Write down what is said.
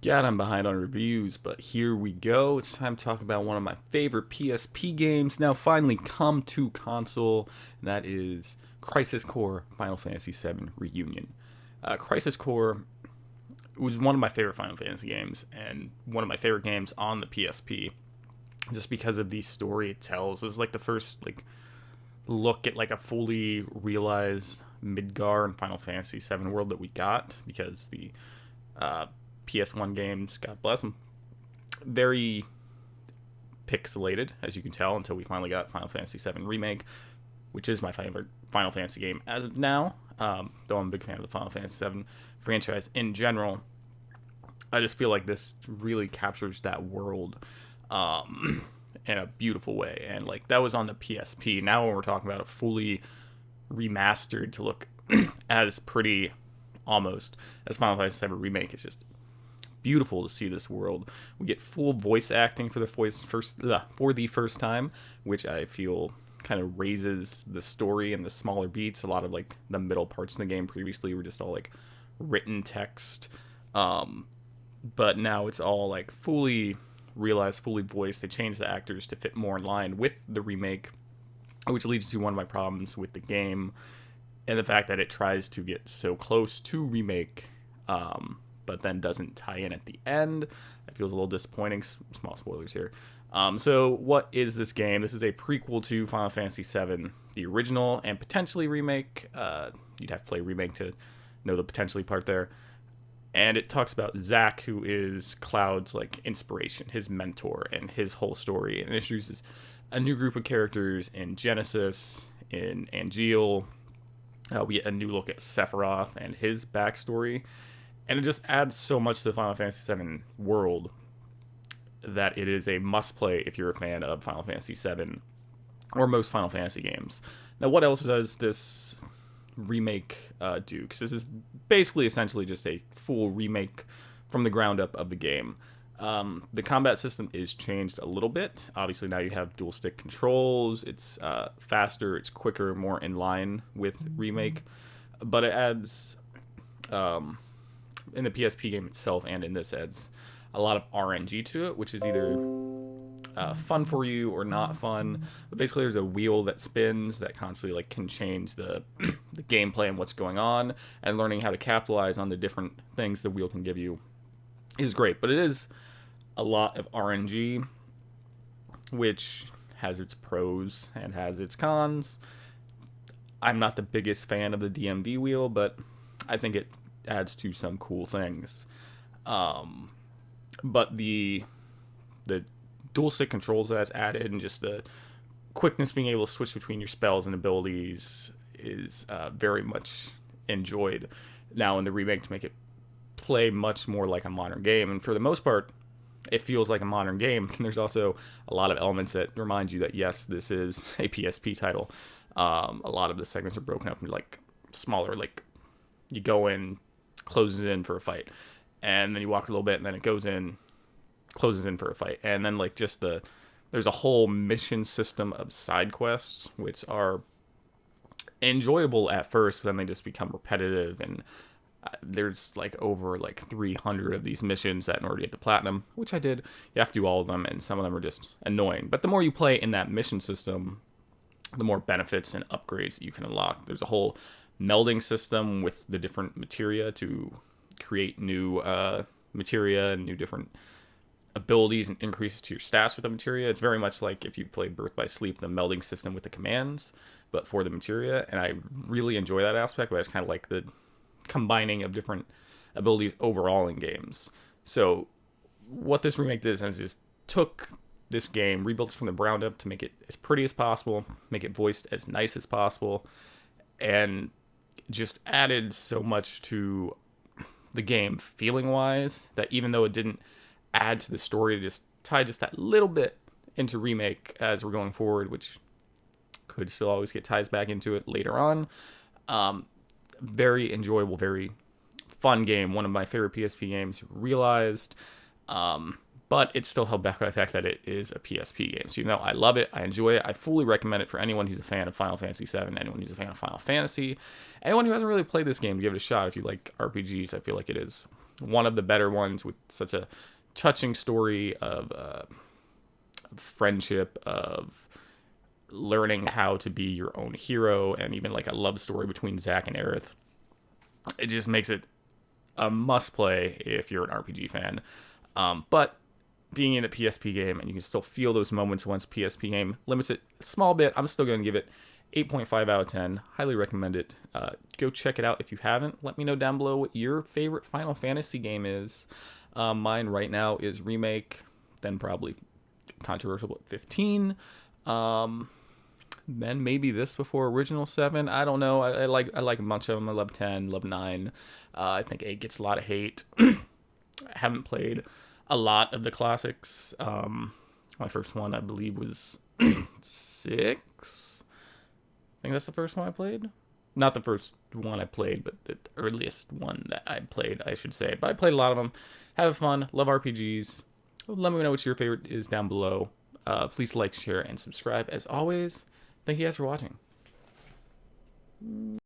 God, I'm behind on reviews, but here we go. It's time to talk about one of my favorite PSP games now finally come to console, and that is Crisis Core Final Fantasy VII Reunion. Crisis Core was one of my favorite Final Fantasy games, and one of my favorite games on the PSP, just because of the story it tells. It was like the first look at a fully realized Midgar and Final Fantasy VII world that we got, because the PS1 games, God bless them, very pixelated, as you can tell, until we finally got Final Fantasy VII Remake, which is my favorite Final Fantasy game as of now. Though I'm a big fan of the Final Fantasy VII franchise in general, I just feel like this really captures that world in a beautiful way. And that was on the PSP. Now when we're talking about a fully remastered to look as pretty almost as Final Fantasy VII Remake, it's just beautiful to see this world. We get full voice acting for the first time, which I feel kind of raises the story and the smaller beats. A lot of the middle parts in the game previously were just all written text, but now it's all fully realized, fully voiced. They changed the actors to fit more in line with the remake, which leads to one of my problems with the game, and the fact that it tries to get so close to remake, but then doesn't tie in at the end. It feels a little disappointing. Small spoilers here. So what is this game? This is a prequel to Final Fantasy VII, the original, and potentially remake. You'd have to play remake to know the potentially part there. And it talks about Zack, who is Cloud's inspiration, his mentor, and his whole story. And it introduces a new group of characters in Genesis, in Angeal. We get a new look at Sephiroth and his backstory. And it just adds so much to the Final Fantasy VII world that it is a must-play if you're a fan of Final Fantasy VII or most Final Fantasy games. Now, what else does this remake do? Because this is basically essentially just a full remake from the ground up of the game. The combat system is changed a little bit. Obviously, now you have dual-stick controls. It's faster, it's quicker, more in line with remake. But it adds... in the PSP game itself and in this adds a lot of RNG to it, which is either fun for you or not fun. But basically there's a wheel that spins that constantly can change the the gameplay and what's going on, and learning how to capitalize on the different things the wheel can give you is great. But it is a lot of RNG, which has its pros and has its cons. I'm not the biggest fan of the DMV wheel, but I think it adds to some cool things. But the dual stick controls that's added, and just the quickness being able to switch between your spells and abilities is very much enjoyed now in the remake, to make it play much more like a modern game. And for the most part, it feels like a modern game. And there's also a lot of elements that remind you that yes, this is a PSP title. A lot of the segments are broken up into smaller, you go in, closes in for a fight, and then you walk a little bit, and then it goes in, closes in for a fight. And then there's a whole mission system of side quests, which are enjoyable at first, but then they just become repetitive. And there's over 300 of these missions that in order to get the platinum, which I did, you have to do all of them, and some of them are just annoying. But the more you play in that mission system, the more benefits and upgrades that you can unlock. There's a whole melding system with the different materia to create new materia and new different abilities and increases to your stats with the materia. It's very much like if you played Birth by Sleep, the melding system with the commands, but for the materia. And I really enjoy that aspect, but I just kind of like the combining of different abilities overall in games. So what this remake did is just took this game, rebuilt it from the ground up to make it as pretty as possible, make it voiced as nice as possible, and just added so much to the game feeling wise, that even though it didn't add to the story, it just tied just that little bit into remake as we're going forward, which could still always get ties back into it later on. Very enjoyable, very fun game. One of my favorite PSP games realized. But it's still held back by the fact that it is a PSP game. So even though I love it, I enjoy it, I fully recommend it for anyone who's a fan of Final Fantasy VII, anyone who's a fan of Final Fantasy, anyone who hasn't really played this game, give it a shot. If you like RPGs, I feel like it is one of the better ones with such a touching story of friendship, of learning how to be your own hero, and even like a love story between Zack and Aerith. It just makes it a must play if you're an RPG fan. But being in a PSP game, and you can still feel those moments once PSP game limits it a small bit, I'm still going to give it 8.5 out of 10. Highly recommend it. Go check it out if you haven't. Let me know down below what your favorite Final Fantasy game is. Mine right now is Remake, then probably controversial at 15. Then maybe this before Original 7. I don't know. I like a bunch of them. I love 10, love 9. I think 8 gets a lot of hate. I haven't played a lot of the classics. My first one, I believe, was 6. I think that's the first one I played. Not the first one I played, but the earliest one that I played, I should say. But I played a lot of them. Have fun. Love RPGs. Let me know what your favorite is down below. Please like, share, and subscribe. As always, thank you guys for watching.